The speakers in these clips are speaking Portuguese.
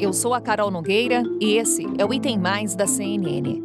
eu sou a Carol Nogueira e esse é o Item Mais da CNN.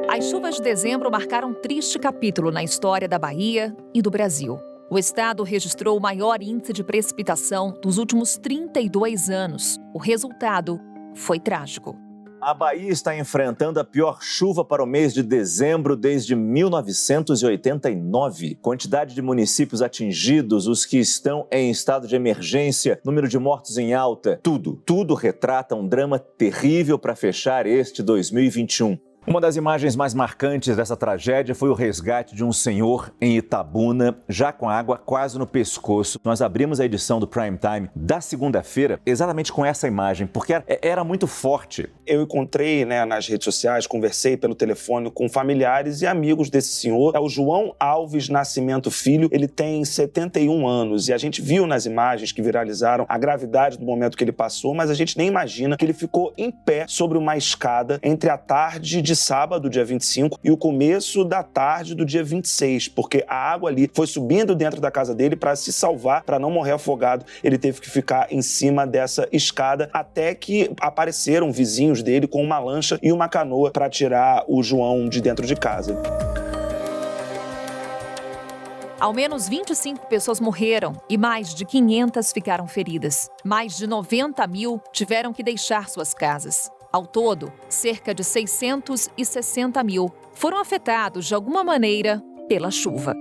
As chuvas de dezembro marcaram um triste capítulo na história da Bahia e do Brasil. O estado registrou o maior índice de precipitação dos últimos 32 anos. O resultado foi trágico. A Bahia está enfrentando a pior chuva para o mês de dezembro desde 1989. Quantidade de municípios atingidos, os que estão em estado de emergência, número de mortos em alta, tudo retrata um drama terrível para fechar este 2021. Uma das imagens mais marcantes dessa tragédia foi o resgate de um senhor em Itabuna, já com a água quase no pescoço. Nós abrimos a edição do Prime Time da segunda-feira exatamente com essa imagem, porque era muito forte. Eu encontrei nas redes sociais, conversei pelo telefone com familiares e amigos desse senhor. É o João Alves Nascimento Filho, ele tem 71 anos e a gente viu nas imagens que viralizaram a gravidade do momento que ele passou, mas a gente nem imagina que ele ficou em pé sobre uma escada entre a tarde de sábado, dia 25, e o começo da tarde do dia 26, porque a água ali foi subindo dentro da casa dele para se salvar, para não morrer afogado. Ele teve que ficar em cima dessa escada até que apareceram vizinhos dele com uma lancha e uma canoa para tirar o João de dentro de casa. Ao menos 25 pessoas morreram e mais de 500 ficaram feridas. Mais de 90 mil tiveram que deixar suas casas. Ao todo, cerca de 660 mil foram afetados de alguma maneira pela chuva.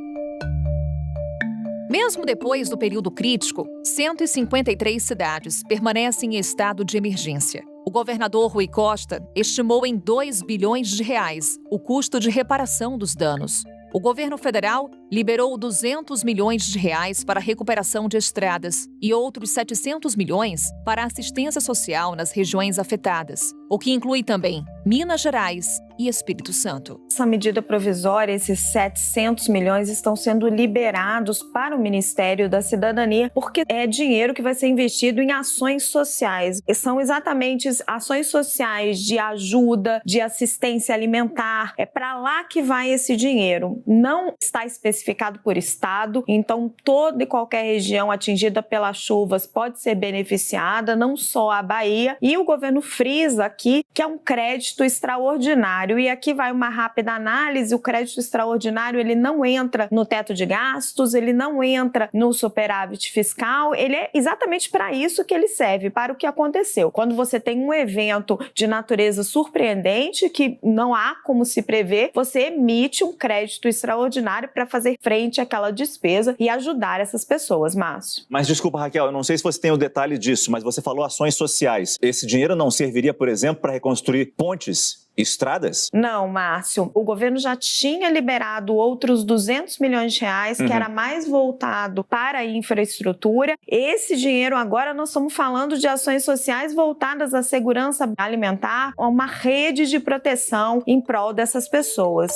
Mesmo depois do período crítico, 153 cidades permanecem em estado de emergência. O governador Rui Costa estimou em 2 bilhões de reais o custo de reparação dos danos. O governo federal liberou 200 milhões de reais para a recuperação de estradas e outros 700 milhões para a assistência social nas regiões afetadas, o que inclui também Minas Gerais e Espírito Santo. Essa medida provisória, esses 700 milhões estão sendo liberados para o Ministério da Cidadania porque é dinheiro que vai ser investido em ações sociais. E são exatamente ações sociais de ajuda, de assistência alimentar. É para lá que vai esse dinheiro. Não está especificado por estado, então toda e qualquer região atingida pelas chuvas pode ser beneficiada, não só a Bahia. E o governo frisa aqui que é um crédito extraordinário. E aqui vai uma rápida análise: o crédito extraordinário ele não entra no teto de gastos, ele não entra no superávit fiscal, ele é exatamente para isso que ele serve, para o que aconteceu. Quando você tem um evento de natureza surpreendente, que não há como se prever, você emite um crédito extraordinário para fazer frente àquela despesa e ajudar essas pessoas, Márcio. Mas desculpa, Raquel, eu não sei se você tem o detalhe disso, mas você falou ações sociais. Esse dinheiro não serviria, por exemplo, para reconstruir pontes? Estradas? Não, Márcio. O governo já tinha liberado outros 200 milhões de reais, que era mais voltado para a infraestrutura. Esse dinheiro agora nós estamos falando de ações sociais voltadas à segurança alimentar, a uma rede de proteção em prol dessas pessoas.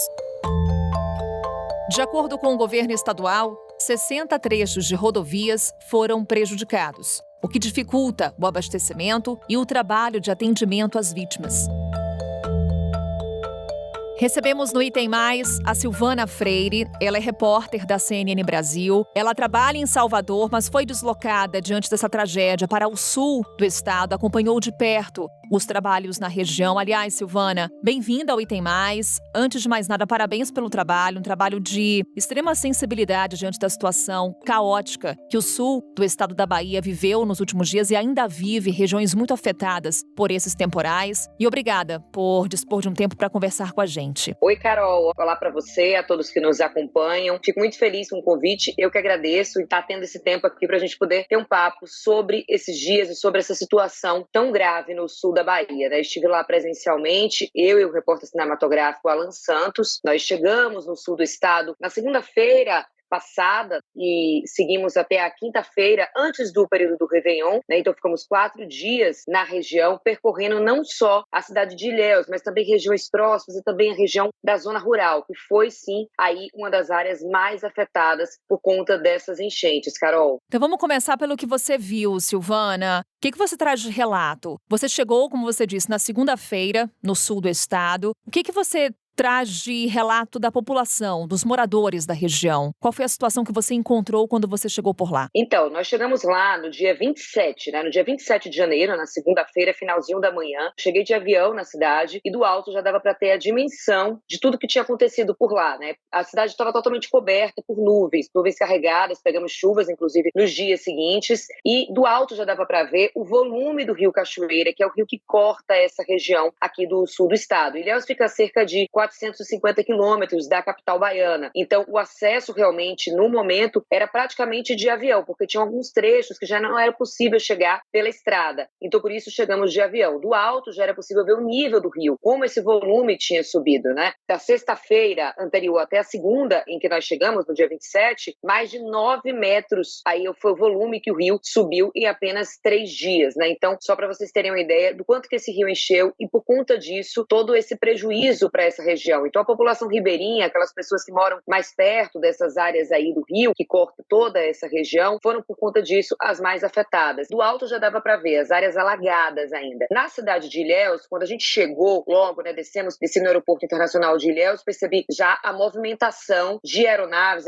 De acordo com o governo estadual, 60 trechos de rodovias foram prejudicados, o que dificulta o abastecimento e o trabalho de atendimento às vítimas. Recebemos no Item Mais a Silvana Freire. Ela é repórter da CNN Brasil. Ela trabalha em Salvador, mas foi deslocada diante dessa tragédia para o sul do estado. Acompanhou de perto os trabalhos na região. Aliás, Silvana, bem-vinda ao Item Mais. Antes de mais nada, parabéns pelo trabalho. Um trabalho de extrema sensibilidade diante da situação caótica que o sul do estado da Bahia viveu nos últimos dias e ainda vive regiões muito afetadas por esses temporais. E obrigada por dispor de um tempo para conversar com a gente. Oi, Carol. Olá para você, a todos que nos acompanham. Fico muito feliz com o convite. Eu que agradeço e estar tendo esse tempo aqui para a gente poder ter um papo sobre esses dias e sobre essa situação tão grave no sul da Bahia. Estive lá presencialmente, eu e o repórter cinematográfico Alan Santos. Nós chegamos no sul do estado na segunda-feira passada e seguimos até a quinta-feira, antes do período do Réveillon, Então ficamos 4 dias na região, percorrendo não só a cidade de Ilhéus, mas também regiões próximas e também a região da zona rural, que foi sim aí uma das áreas mais afetadas por conta dessas enchentes, Carol. Então vamos começar pelo que você viu, Silvana. O que você traz de relato? Você chegou, como você disse, na segunda-feira, no sul do estado. O que você traz de relato da população, dos moradores da região. Qual foi a situação que você encontrou quando você chegou por lá? Então, nós chegamos lá no dia 27, né? No dia 27 de janeiro, na segunda-feira, finalzinho da manhã. Cheguei de avião na cidade e do alto já dava para ter a dimensão de tudo que tinha acontecido por lá, né? A cidade estava totalmente coberta por nuvens carregadas, pegamos chuvas, inclusive, nos dias seguintes. E do alto já dava para ver o volume do Rio Cachoeira, que é o rio que corta essa região aqui do sul do estado. Ilhéus fica a cerca de 450 quilômetros da capital baiana. Então, o acesso realmente, no momento, era praticamente de avião, porque tinha alguns trechos que já não era possível chegar pela estrada. Então, por isso, chegamos de avião. Do alto já era possível ver o nível do rio, como esse volume tinha subido, né? Da sexta-feira anterior até a segunda, em que nós chegamos, no dia 27, mais de 9 metros. Aí foi o volume que o rio subiu em apenas 3 dias, né? Então, só para vocês terem uma ideia do quanto que esse rio encheu e, por conta disso, todo esse prejuízo para essa região. Então, a população ribeirinha, aquelas pessoas que moram mais perto dessas áreas aí do rio, que corta toda essa região, foram, por conta disso, as mais afetadas. Do alto já dava para ver as áreas alagadas ainda. Na cidade de Ilhéus, quando a gente chegou, logo, né, desci no aeroporto internacional de Ilhéus, percebi já a movimentação de aeronaves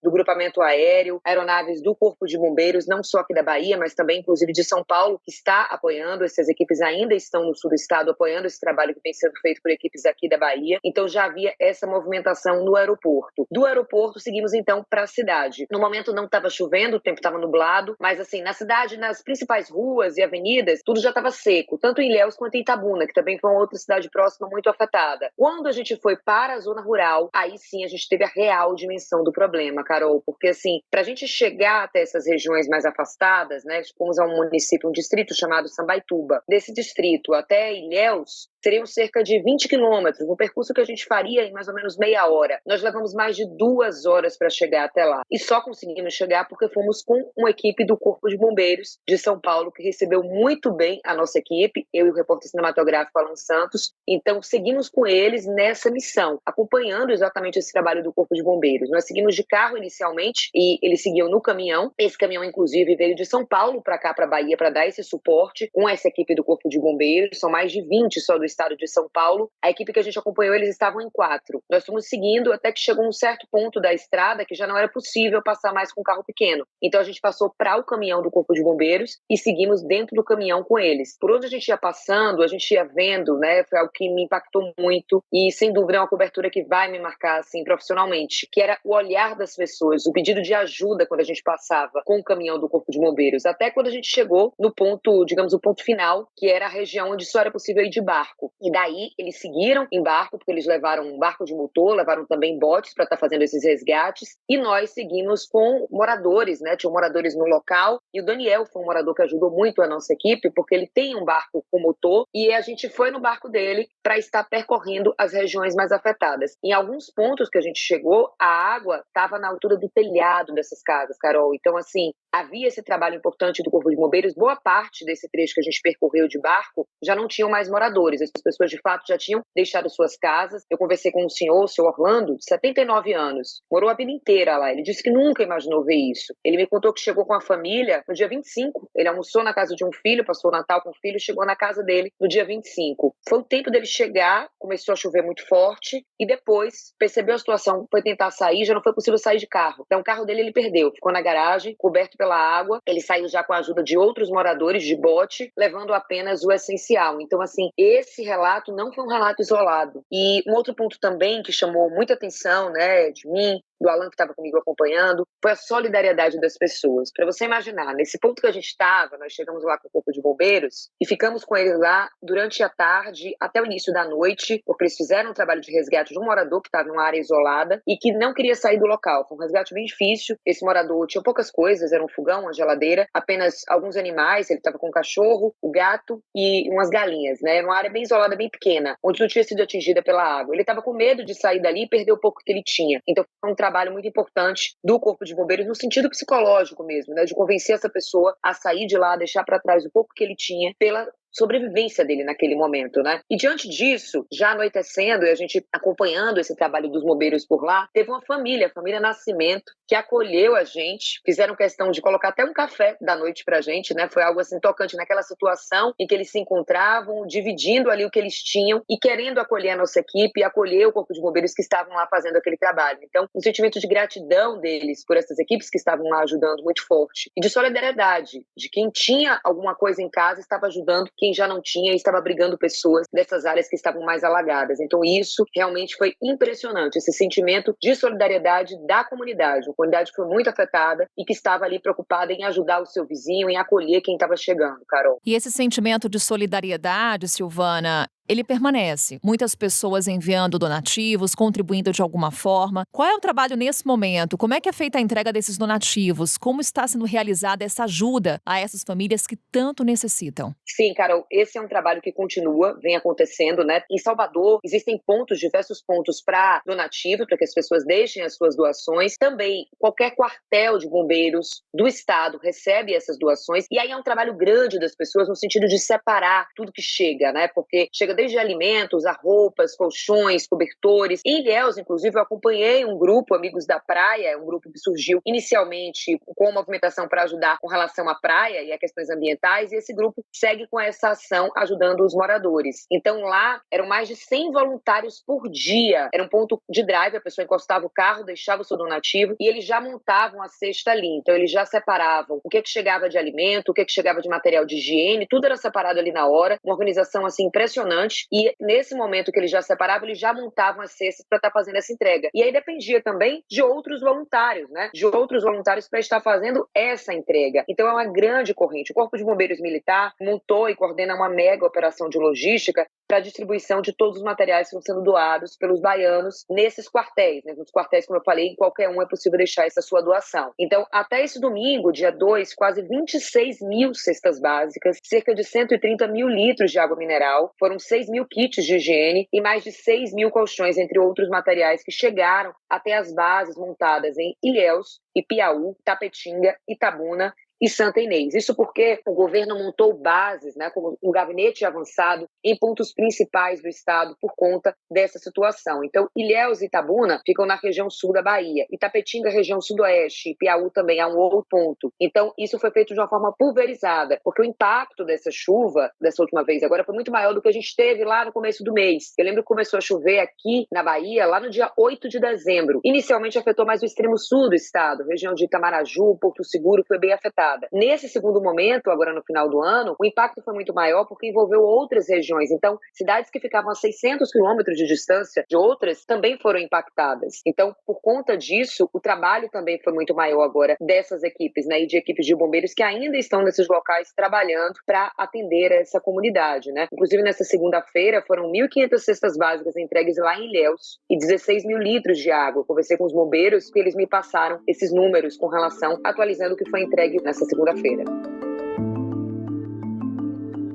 do grupamento aéreo, aeronaves do Corpo de Bombeiros, não só aqui da Bahia, mas também, inclusive, de São Paulo, que está apoiando. Essas equipes ainda estão no sul do estado apoiando esse trabalho que vem sendo feito por equipes aqui da Bahia. Então, já havia essa movimentação no aeroporto. Do aeroporto, seguimos, então, para a cidade. No momento, não estava chovendo, o tempo estava nublado, mas, assim, na cidade, nas principais ruas e avenidas, tudo já estava seco, tanto em Ilhéus quanto em Itabuna, que também foi uma outra cidade próxima muito afetada. Quando a gente foi para a zona rural, aí sim a gente teve a real dimensão do problema, Carol, porque, assim, para a gente chegar até essas regiões mais afastadas, né, fomos a um distrito chamado Sambaituba. Desse distrito até Ilhéus, seriam cerca de 20 quilômetros, um percurso que a gente faria em mais ou menos meia hora. Nós levamos mais de 2 horas para chegar até lá. E só conseguimos chegar porque fomos com uma equipe do Corpo de Bombeiros de São Paulo, que recebeu muito bem a nossa equipe, eu e o repórter cinematográfico Alan Santos. Então, seguimos com eles nessa missão, acompanhando exatamente esse trabalho do Corpo de Bombeiros. Nós seguimos de carro inicialmente e eles seguiam no caminhão. Esse caminhão, inclusive, veio de São Paulo para cá, para a Bahia, para dar esse suporte com essa equipe do Corpo de Bombeiros. São mais de 20 só do estado de São Paulo. A equipe que a gente acompanhou, eles estavam em 4. Nós fomos seguindo até que chegou um certo ponto da estrada que já não era possível passar mais com um carro pequeno. Então a gente passou para o caminhão do Corpo de Bombeiros e seguimos dentro do caminhão com eles. Por onde a gente ia passando, a gente ia vendo, né? Foi algo que me impactou muito e, sem dúvida, é uma cobertura que vai me marcar, assim, profissionalmente, que era o olhar das pessoas, o pedido de ajuda quando a gente passava com o caminhão do Corpo de Bombeiros, até quando a gente chegou no ponto, digamos, o ponto final, que era a região onde só era possível ir de barco. E daí eles seguiram em barco, porque eles levaram um barco de motor, levaram também botes para estar fazendo esses resgates, e nós seguimos com moradores, né? Tinham moradores no local, e o Daniel foi um morador que ajudou muito a nossa equipe, porque ele tem um barco com motor, e a gente foi no barco dele para estar percorrendo as regiões mais afetadas. Em alguns pontos que a gente chegou, a água estava na altura do telhado dessas casas, Carol. Então, assim, havia esse trabalho importante do Corpo de Bombeiros. Boa parte desse trecho que a gente percorreu de barco já não tinham mais moradores. As pessoas, de fato, já tinham deixado suas casas. Eu conversei com um senhor, o senhor Orlando, de 79 anos. Morou a vida inteira lá. Ele disse que nunca imaginou ver isso. Ele me contou que chegou com a família no dia 25. Ele almoçou na casa de um filho, passou o Natal com o filho, chegou na casa dele no dia 25. Foi o tempo dele chegar, começou a chover muito forte e depois percebeu a situação, foi tentar sair, já não foi possível sair de carro. Então o carro dele ele perdeu, ficou na garagem, coberto pela água. Ele saiu já com a ajuda de outros moradores de bote, levando apenas o essencial. Então, assim, esse relato não foi um relato isolado. E um outro ponto também que chamou muita atenção, né, de mim, do Alan que estava comigo acompanhando, foi a solidariedade das pessoas. Para você imaginar, nesse ponto que a gente estava, nós chegamos lá com o Corpo de Bombeiros e ficamos com eles lá durante a tarde até o início da noite, porque eles fizeram um trabalho de resgate de um morador que estava em uma área isolada e que não queria sair do local. Foi um resgate bem difícil. Esse morador tinha poucas coisas, era um fogão, uma geladeira, apenas alguns animais. Ele estava com um cachorro, o gato e umas galinhas, né? Uma área bem isolada, bem pequena, onde não tinha sido atingida pela água. Ele estava com medo de sair dali e perder o pouco que ele tinha. Então foi um trabalho muito importante do Corpo de Bombeiros no sentido psicológico mesmo, né, de convencer essa pessoa a sair de lá, deixar para trás o pouco que ele tinha pela sobrevivência dele naquele momento, né? E diante disso, já anoitecendo e a gente acompanhando esse trabalho dos bombeiros por lá, teve uma família, a família Nascimento, que acolheu a gente, fizeram questão de colocar até um café da noite pra gente, né? Foi algo assim tocante naquela situação em que eles se encontravam, dividindo ali o que eles tinham e querendo acolher a nossa equipe e acolher o Corpo de Bombeiros que estavam lá fazendo aquele trabalho. Então, um sentimento de gratidão deles por essas equipes que estavam lá ajudando muito forte e de solidariedade, de quem tinha alguma coisa em casa estava ajudando quem já não tinha e estava abrigando pessoas dessas áreas que estavam mais alagadas. Então, isso realmente foi impressionante, esse sentimento de solidariedade da comunidade. Uma comunidade que foi muito afetada e que estava ali preocupada em ajudar o seu vizinho, em acolher quem estava chegando, Carol. E esse sentimento de solidariedade, Silvana, ele permanece. Muitas pessoas enviando donativos, contribuindo de alguma forma. Qual é o trabalho nesse momento? Como é que é feita a entrega desses donativos? Como está sendo realizada essa ajuda a essas famílias que tanto necessitam? Sim, Carol, esse é um trabalho que continua, vem acontecendo, né? Em Salvador, existem diversos pontos para donativo, para que as pessoas deixem as suas doações. Também, qualquer quartel de bombeiros do estado recebe essas doações. E aí é um trabalho grande das pessoas no sentido de separar tudo que chega, né? Porque chega desde alimentos, a roupas, colchões, cobertores. Em Ilhéus, inclusive, eu acompanhei um grupo, Amigos da Praia, um grupo que surgiu inicialmente com movimentação para ajudar com relação à praia e a questões ambientais, e esse grupo segue com essa ação ajudando os moradores. Então lá eram mais de 100 voluntários por dia. Era um ponto de drive, a pessoa encostava o carro, deixava o seu donativo e eles já montavam a cesta ali. Então eles já separavam o que chegava de alimento, o que chegava de material de higiene, tudo era separado ali na hora. Uma organização assim impressionante. E nesse momento que eles já separavam, eles já montavam as cestas para estar fazendo essa entrega. E aí dependia também de outros voluntários, né? De outros voluntários para estar fazendo essa entrega. Então é uma grande corrente. O Corpo de Bombeiros Militar montou e coordena uma mega operação de logística para a distribuição de todos os materiais que estão sendo doados pelos baianos nesses quartéis, né? Nos quartéis, como eu falei, em qualquer um é possível deixar essa sua doação. Então, até esse domingo, dia 2, quase 26 mil cestas básicas, cerca de 130 mil litros de água mineral, foram 6 mil kits de higiene e mais de 6 mil colchões, entre outros materiais que chegaram até as bases montadas em Ilhéus, Ipiaú, Tapetinga, Itabuna e Santa Inês. Isso porque o governo montou bases, né, como um gabinete avançado em pontos principais do estado por conta dessa situação. Então, Ilhéus e Itabuna ficam na região sul da Bahia, Itapetinga, região sudoeste, Piauí também é um outro ponto. Então, isso foi feito de uma forma pulverizada, porque o impacto dessa chuva, dessa última vez agora, foi muito maior do que a gente teve lá no começo do mês. Eu lembro que começou a chover aqui na Bahia, lá no dia 8 de dezembro. Inicialmente afetou mais o extremo sul do estado, região de Itamaraju, Porto Seguro, foi bem afetada. Nesse segundo momento, agora no final do ano, o impacto foi muito maior porque envolveu outras regiões. Então, cidades que ficavam a 600 quilômetros de distância de outras também foram impactadas. Então, por conta disso, o trabalho também foi muito maior agora dessas equipes, né, e de equipes de bombeiros que ainda estão nesses locais trabalhando para atender essa comunidade, né. Inclusive, nessa segunda-feira, foram 1.500 cestas básicas entregues lá em Ilhéus e 16 mil litros de água. Eu conversei com os bombeiros e eles me passaram esses números com relação, atualizando o que foi entregue nessa segunda-feira.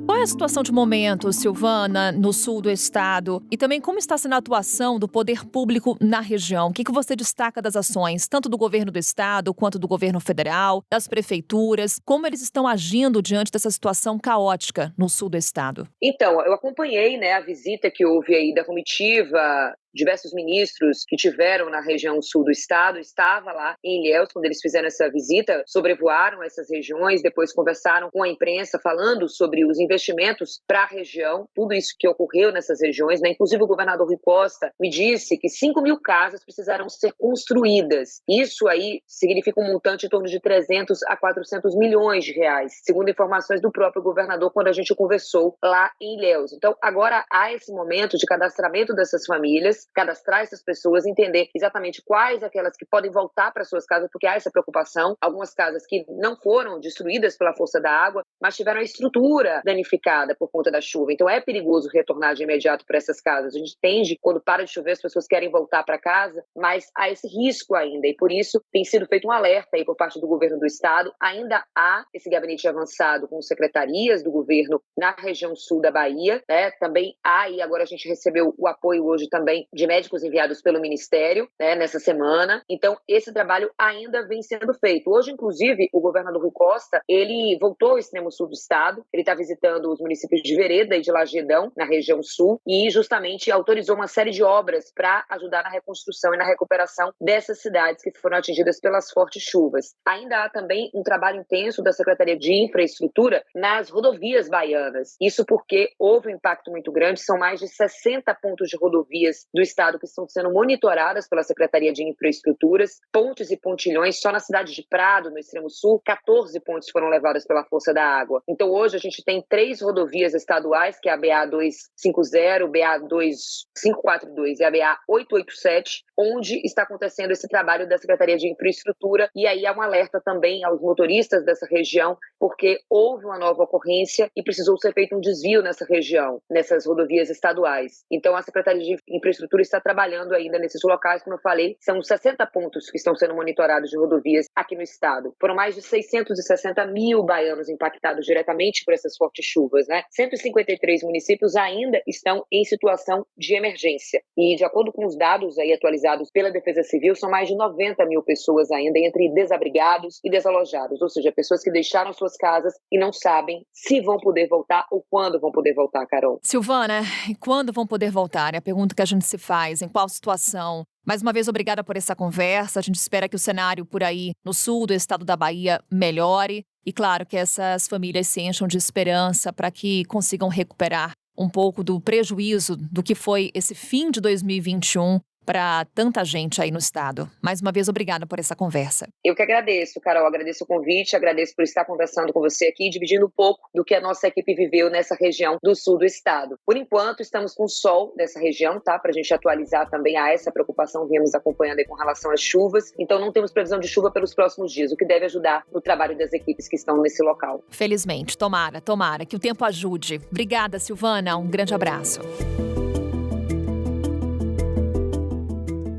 Qual é a situação de momento, Silvana, no sul do estado? E também como está sendo a atuação do poder público na região? O que você destaca das ações, tanto do governo do estado quanto do governo federal, das prefeituras? Como eles estão agindo diante dessa situação caótica no sul do estado? Então, eu acompanhei, né, a visita que houve aí da comitiva. Diversos ministros que tiveram na região sul do estado, estava lá em Ilhéus quando eles fizeram essa visita, sobrevoaram essas regiões, depois conversaram com a imprensa falando sobre os investimentos para a região, tudo isso que ocorreu nessas regiões, né? Inclusive o governador Rui Costa me disse que 5 mil casas precisaram ser construídas. Isso aí significa um montante em torno de 300 a 400 milhões de reais, segundo informações do próprio governador quando a gente conversou lá em Ilhéus. Então agora há esse momento de cadastramento dessas famílias, cadastrar essas pessoas, entender exatamente quais aquelas que podem voltar para suas casas, porque há essa preocupação. Algumas casas que não foram destruídas pela força da água, mas tiveram a estrutura danificada por conta da chuva. Então é perigoso retornar de imediato para essas casas. A gente entende, quando para de chover, as pessoas querem voltar para casa, mas há esse risco ainda. E por isso tem sido feito um alerta aí por parte do governo do estado. Ainda há esse gabinete avançado com secretarias do governo na região sul da Bahia, né? Também há, e agora a gente recebeu o apoio hoje também de médicos enviados pelo Ministério, né, nessa semana. Então, esse trabalho ainda vem sendo feito. Hoje, inclusive, o governador Rui Costa, ele voltou ao extremo sul do estado, ele está visitando os municípios de Vereda e de Lagedão, na região sul, e justamente autorizou uma série de obras para ajudar na reconstrução e na recuperação dessas cidades que foram atingidas pelas fortes chuvas. Ainda há também um trabalho intenso da Secretaria de Infraestrutura nas rodovias baianas. Isso porque houve um impacto muito grande, são mais de 60 pontos de rodovias do estado que estão sendo monitoradas pela Secretaria de Infraestruturas, pontes e pontilhões, só na cidade de Prado, no extremo sul, 14 pontes foram levadas pela força da água. Então hoje a gente tem 3 rodovias estaduais, que é a BA-250, BA-2542 e a BA-887, onde está acontecendo esse trabalho da Secretaria de Infraestrutura, e aí há um alerta também aos motoristas dessa região, porque houve uma nova ocorrência e precisou ser feito um desvio nessa região, nessas rodovias estaduais. Então a Secretaria de Infraestrutura está trabalhando ainda nesses locais, como eu falei, são 60 pontos que estão sendo monitorados de rodovias aqui no estado. Foram mais de 660 mil baianos impactados diretamente por essas fortes chuvas, né? 153 municípios ainda estão em situação de emergência. E de acordo com os dados aí atualizados pela Defesa Civil, são mais de 90 mil pessoas ainda entre desabrigados e desalojados, ou seja, pessoas que deixaram suas casas e não sabem se vão poder voltar ou quando vão poder voltar, Carol. Silvana, e quando vão poder voltar? É a pergunta que a gente se faz, em qual situação? Mais uma vez, obrigada por essa conversa. A gente espera que o cenário por aí no sul do estado da Bahia melhore e, claro, que essas famílias se encham de esperança para que consigam recuperar um pouco do prejuízo do que foi esse fim de 2021 para tanta gente aí no estado. Mais uma vez, obrigada por essa conversa. Eu que agradeço, Carol. Agradeço o convite, agradeço por estar conversando com você aqui, dividindo um pouco do que a nossa equipe viveu nessa região do sul do estado. Por enquanto, estamos com sol nessa região, tá? Para a gente atualizar também a essa preocupação, viemos acompanhando aí com relação às chuvas. Então, não temos previsão de chuva pelos próximos dias, o que deve ajudar no trabalho das equipes que estão nesse local. Felizmente, tomara que o tempo ajude. Obrigada, Silvana. Um grande abraço.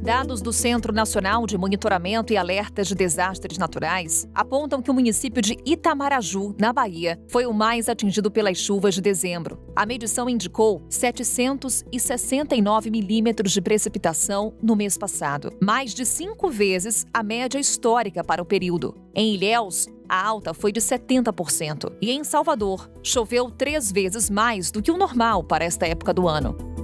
Dados do Centro Nacional de Monitoramento e Alertas de Desastres Naturais apontam que o município de Itamaraju, na Bahia, foi o mais atingido pelas chuvas de dezembro. A medição indicou 769 milímetros de precipitação no mês passado, mais de 5 vezes a média histórica para o período. Em Ilhéus, a alta foi de 70%. E em Salvador, choveu 3 vezes mais do que o normal para esta época do ano.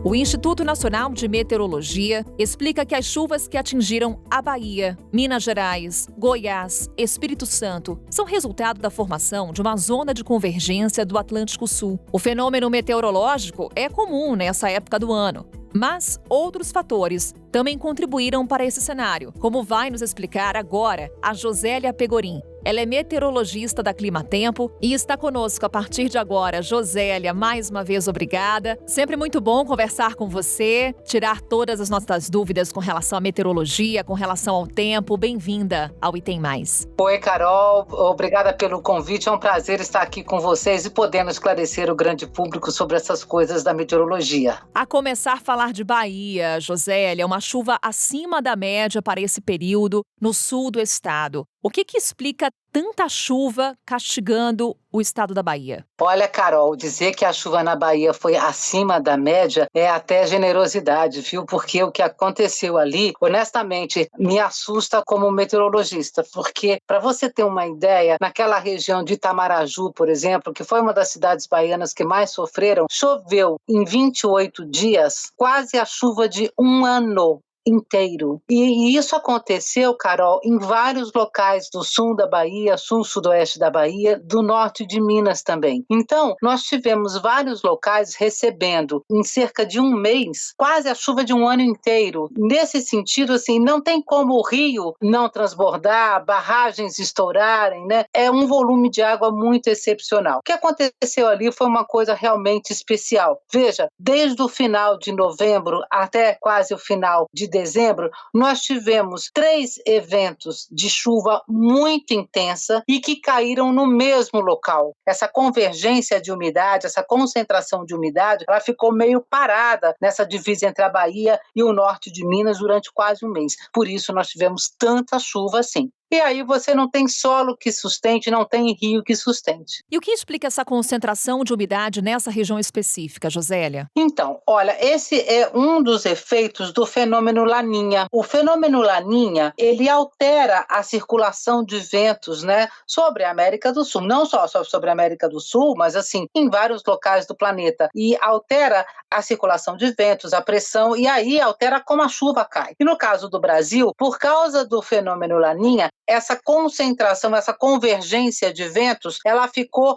O Instituto Nacional de Meteorologia explica que as chuvas que atingiram a Bahia, Minas Gerais, Goiás, Espírito Santo são resultado da formação de uma zona de convergência do Atlântico Sul. O fenômeno meteorológico é comum nessa época do ano, mas outros fatores também contribuíram para esse cenário, como vai nos explicar agora a Josélia Pegorim. Ela é meteorologista da Climatempo e está conosco a partir de agora. Josélia, mais uma vez, obrigada. Sempre muito bom conversar com você, tirar todas as nossas dúvidas com relação à meteorologia, com relação ao tempo. Bem-vinda ao Item Mais. Oi, Carol. Obrigada pelo convite. É um prazer estar aqui com vocês e podendo esclarecer o grande público sobre essas coisas da meteorologia. A começar a falar de Bahia, Josélia, uma chuva acima da média para esse período no sul do estado. O que explica tanta chuva castigando o estado da Bahia? Olha, Carol, dizer que a chuva na Bahia foi acima da média é até generosidade, viu? Porque o que aconteceu ali, honestamente, me assusta como meteorologista, porque, para você ter uma ideia, naquela região de Itamaraju, por exemplo, que foi uma das cidades baianas que mais sofreram, choveu em 28 dias quase a chuva de um ano inteiro. E isso aconteceu, Carol, em vários locais do sul da Bahia, sul-sudoeste da Bahia, do norte de Minas também. Então, nós tivemos vários locais recebendo, em cerca de um mês, quase a chuva de um ano inteiro. Nesse sentido, assim, não tem como o rio não transbordar, barragens estourarem, né? É um volume de água muito excepcional. O que aconteceu ali foi uma coisa realmente especial. Veja, desde o final de novembro até quase o final de dezembro, nós tivemos 3 eventos de chuva muito intensa e que caíram no mesmo local. Essa convergência de umidade, essa concentração de umidade, ela ficou meio parada nessa divisa entre a Bahia e o norte de Minas durante quase um mês. Por isso nós tivemos tanta chuva assim. e aí você não tem solo que sustente, não tem rio que sustente. E o que explica essa concentração de umidade nessa região específica, Josélia? Então, olha, esse é um dos efeitos do fenômeno Laninha. O fenômeno Laninha, ele altera a circulação de ventos, né, sobre a América do Sul. Não só sobre a América do Sul, mas assim, em vários locais do planeta. E altera a circulação de ventos, a pressão, e aí altera como a chuva cai. E no caso do Brasil, por causa do fenômeno Laninha, essa concentração, essa convergência de ventos, ela ficou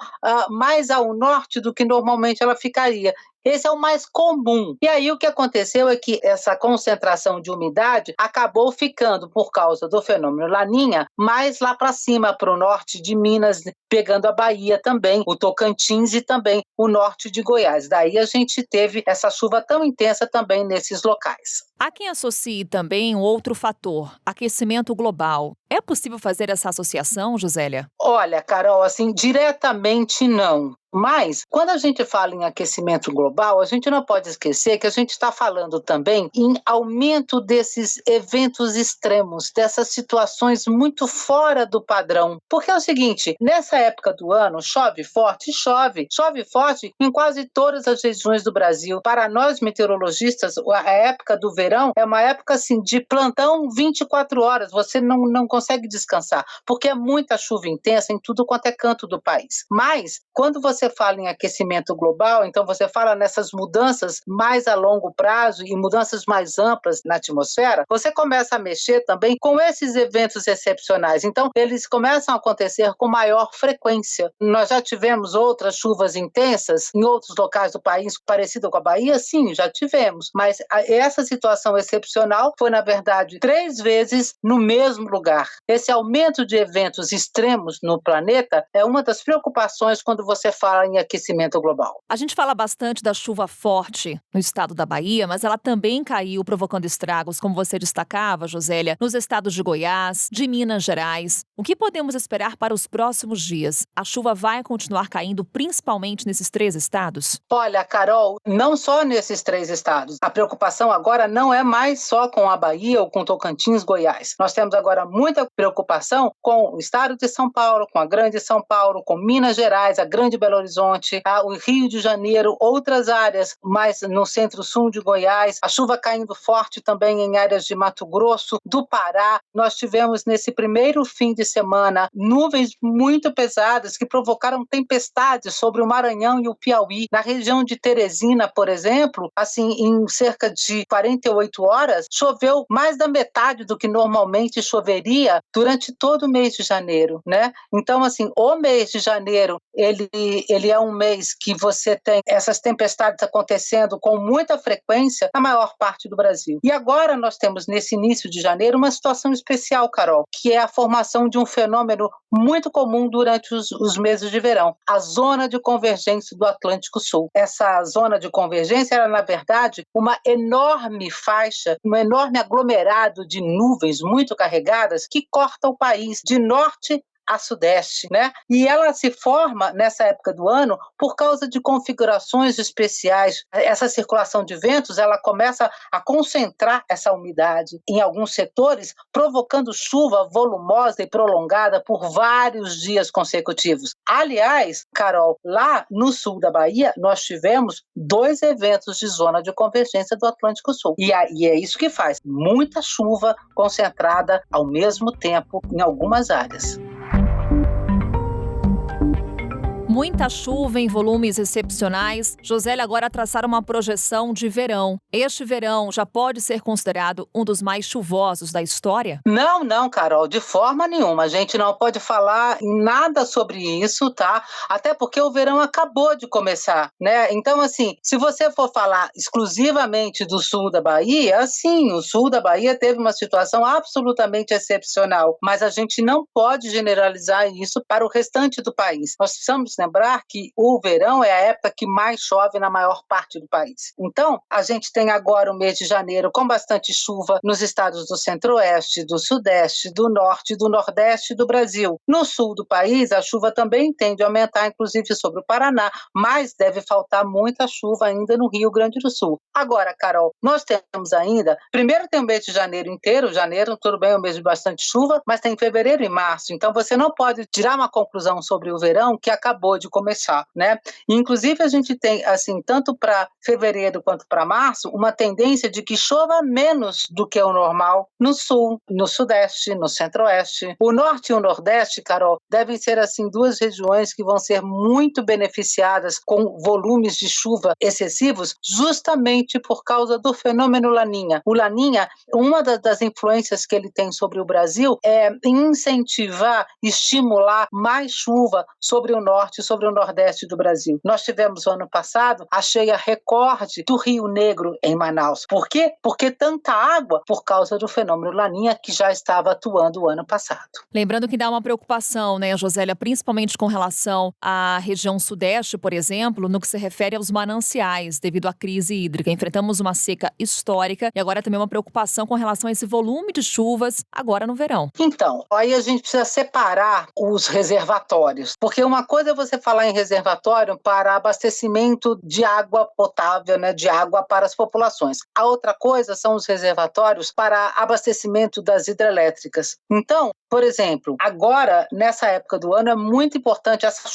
mais ao norte do que normalmente ela ficaria. Esse é o mais comum. E aí o que aconteceu é que essa concentração de umidade acabou ficando, por causa do fenômeno Laninha, mais lá para cima, para o norte de Minas, pegando a Bahia também, o Tocantins e também o norte de Goiás. Daí a gente teve essa chuva tão intensa também nesses locais. Há quem associe também um outro fator, aquecimento global. É possível fazer essa associação, Josélia? Olha, Carol, assim, diretamente não. Mas, quando a gente fala em aquecimento global, a gente não pode esquecer que a gente está falando também em aumento desses eventos extremos, dessas situações muito fora do padrão. Porque é o seguinte, nessa época do ano, chove forte em quase todas as regiões do Brasil. Para nós meteorologistas, a época do verão é uma época assim, de plantão 24 horas, você não consegue descansar, porque é muita chuva intensa em tudo quanto é canto do país. Mas, quando você fala em aquecimento global, então você fala nessas mudanças mais a longo prazo e mudanças mais amplas na atmosfera, você começa a mexer também com esses eventos excepcionais. Então, eles começam a acontecer com maior frequência. Nós já tivemos outras chuvas intensas em outros locais do país, parecido com a Bahia? Sim, já tivemos. Mas essa situação excepcional foi, na verdade, 3 vezes no mesmo lugar. Esse aumento de eventos extremos no planeta é uma das preocupações quando você fala em aquecimento global. A gente fala bastante da chuva forte no estado da Bahia, mas ela também caiu provocando estragos, como você destacava, Josélia, nos estados de Goiás, de Minas Gerais. O que podemos esperar para os próximos dias? A chuva vai continuar caindo principalmente nesses 3 estados? Olha, Carol, não só nesses 3 estados. A preocupação agora não é mais só com a Bahia ou com Tocantins, Goiás. Nós temos agora muita preocupação com o estado de São Paulo, com a Grande São Paulo, com Minas Gerais, a Grande Belo Horizonte, o Rio de Janeiro, outras áreas, mais no centro-sul de Goiás, a chuva caindo forte também em áreas de Mato Grosso, do Pará. Nós tivemos nesse primeiro fim de semana nuvens muito pesadas que provocaram tempestades sobre o Maranhão e o Piauí. Na região de Teresina, por exemplo, assim, em cerca de 48 horas, choveu mais da metade do que normalmente choveria durante todo o mês de janeiro, né? Então, assim, o mês de janeiro, ele é um mês que você tem essas tempestades acontecendo com muita frequência na maior parte do Brasil. E agora nós temos, nesse início de janeiro, uma situação especial, Carol, que é a formação de um fenômeno muito comum durante os meses de verão, a zona de convergência do Atlântico Sul. Essa zona de convergência era, na verdade, uma enorme faixa, um enorme aglomerado de nuvens muito carregadas que corta o país de norte a sudeste, né? E ela se forma nessa época do ano por causa de configurações especiais. Essa circulação de ventos, ela começa a concentrar essa umidade em alguns setores, provocando chuva volumosa e prolongada por vários dias consecutivos. Aliás, Carol, lá no sul da Bahia, nós tivemos 2 eventos de zona de convergência do Atlântico Sul. E é isso que faz muita chuva concentrada ao mesmo tempo em algumas áreas. Muita chuva em volumes excepcionais. Josélia agora traçar uma projeção de verão. Este verão já pode ser considerado um dos mais chuvosos da história? Não, Carol, de forma nenhuma. A gente não pode falar nada sobre isso, tá? Até porque o verão acabou de começar, né? Então, assim, se você for falar exclusivamente do sul da Bahia, sim, o sul da Bahia teve uma situação absolutamente excepcional, mas a gente não pode generalizar isso para o restante do país. Nós precisamos, né, lembrar que o verão é a época que mais chove na maior parte do país. Então, a gente tem agora o mês de janeiro com bastante chuva nos estados do centro-oeste, do sudeste, do norte, do nordeste do Brasil. No sul do país, a chuva também tende a aumentar, inclusive sobre o Paraná, mas deve faltar muita chuva ainda no Rio Grande do Sul. Agora, Carol, nós temos ainda, primeiro tem o mês de janeiro inteiro, janeiro, tudo bem, é um mês de bastante chuva, mas tem fevereiro e março, então você não pode tirar uma conclusão sobre o verão que acabou de começar, né? E, inclusive, a gente tem, assim, tanto para fevereiro quanto para março, uma tendência de que chova menos do que o normal no sul, no sudeste, no centro-oeste. O norte e o nordeste, Carol, devem ser, assim, duas regiões que vão ser muito beneficiadas com volumes de chuva excessivos, justamente por causa do fenômeno Laninha. O Laninha, uma das influências que ele tem sobre o Brasil é incentivar, estimular mais chuva sobre o norte e sobre o nordeste do Brasil. Nós tivemos, no ano passado, a cheia recorde do Rio Negro em Manaus. Por quê? Porque tanta água por causa do fenômeno Laninha que já estava atuando o ano passado. Lembrando que dá uma preocupação, né, Josélia, principalmente com relação à região sudeste, por exemplo, no que se refere aos mananciais, devido à crise hídrica. Enfrentamos uma seca histórica e agora também uma preocupação com relação a esse volume de chuvas agora no verão. Então, aí a gente precisa separar os reservatórios, porque uma coisa é você falar em reservatório para abastecimento de água potável, né, de água para as populações. A outra coisa são os reservatórios para abastecimento das hidrelétricas. Então, por exemplo, agora, nessa época do ano, é muito importante, essa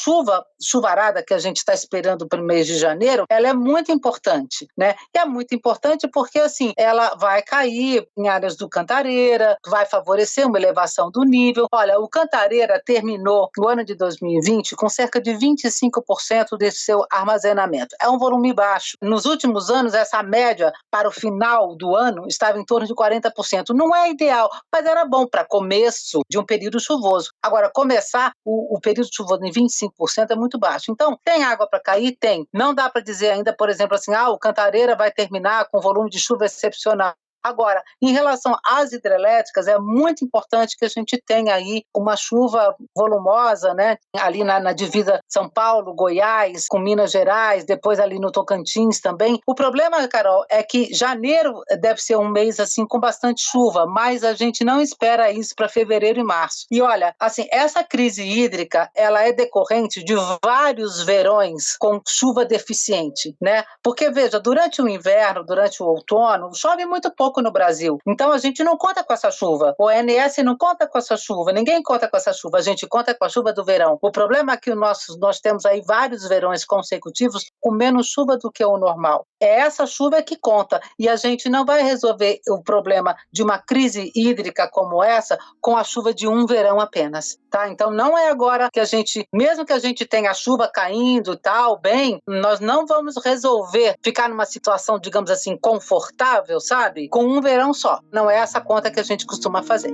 chuvarada que a gente está esperando para o mês de janeiro, ela é muito importante, né? E é muito importante porque, assim, ela vai cair em áreas do Cantareira, vai favorecer uma elevação do nível. Olha, o Cantareira terminou no ano de 2020 com cerca de 25% desse seu armazenamento. É um volume baixo. Nos últimos anos, essa média para o final do ano estava em torno de 40%. Não é ideal, mas era bom para começo de um período chuvoso. Agora, começar o período chuvoso em 25% é muito baixo. Então, tem água para cair? Tem. Não dá para dizer ainda, por exemplo, assim, o Cantareira vai terminar com volume de chuva excepcional. Agora, em relação às hidrelétricas, é muito importante que a gente tenha aí uma chuva volumosa, né? Ali na divisa São Paulo, Goiás, com Minas Gerais, depois ali no Tocantins também. O problema, Carol, é que janeiro deve ser um mês assim com bastante chuva, mas a gente não espera isso para fevereiro e março. E olha, assim, essa crise hídrica, ela é decorrente de vários verões com chuva deficiente, né? Porque, veja, durante o inverno, durante o outono, chove muito pouco no Brasil. Então, a gente não conta com essa chuva. O ONS não conta com essa chuva. Ninguém conta com essa chuva. A gente conta com a chuva do verão. O problema é que nós temos aí vários verões consecutivos com menos chuva do que o normal. É essa chuva que conta. E a gente não vai resolver o problema de uma crise hídrica como essa com a chuva de um verão apenas. Tá? Então, não é agora que a gente, mesmo que a gente tenha a chuva caindo e tal, bem, nós não vamos resolver ficar numa situação, digamos assim, confortável, sabe? Com um verão só. Não é essa conta que a gente costuma fazer.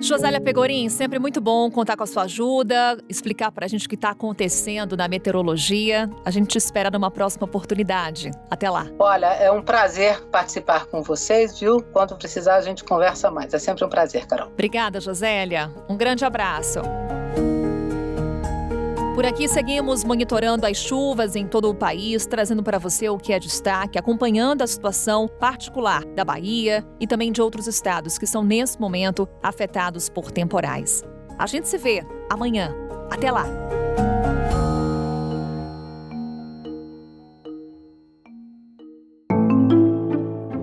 Josélia Pegorin, sempre muito bom contar com a sua ajuda, explicar pra gente o que está acontecendo na meteorologia. A gente te espera numa próxima oportunidade. Até lá. Olha, é um prazer participar com vocês, viu? Quando precisar, a gente conversa mais. É sempre um prazer, Carol. Obrigada, Josélia. Um grande abraço. Por aqui seguimos monitorando as chuvas em todo o país, trazendo para você o que é destaque, acompanhando a situação particular da Bahia e também de outros estados que são, nesse momento, afetados por temporais. A gente se vê amanhã. Até lá!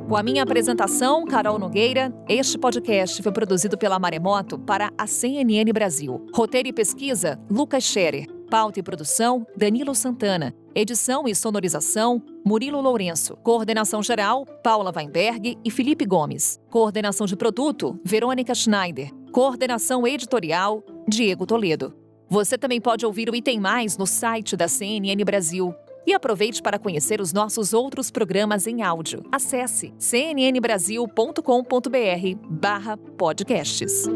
Com a minha apresentação, Carol Nogueira, este podcast foi produzido pela Maremoto para a CNN Brasil. Roteiro e pesquisa, Lucas Scherer. Pauta e produção, Danilo Santana. Edição e sonorização, Murilo Lourenço. Coordenação geral, Paula Weinberg e Felipe Gomes. Coordenação de produto, Verônica Schneider. Coordenação editorial, Diego Toledo. Você também pode ouvir o Item Mais no site da CNN Brasil. E aproveite para conhecer os nossos outros programas em áudio. Acesse cnnbrasil.com.br/podcasts.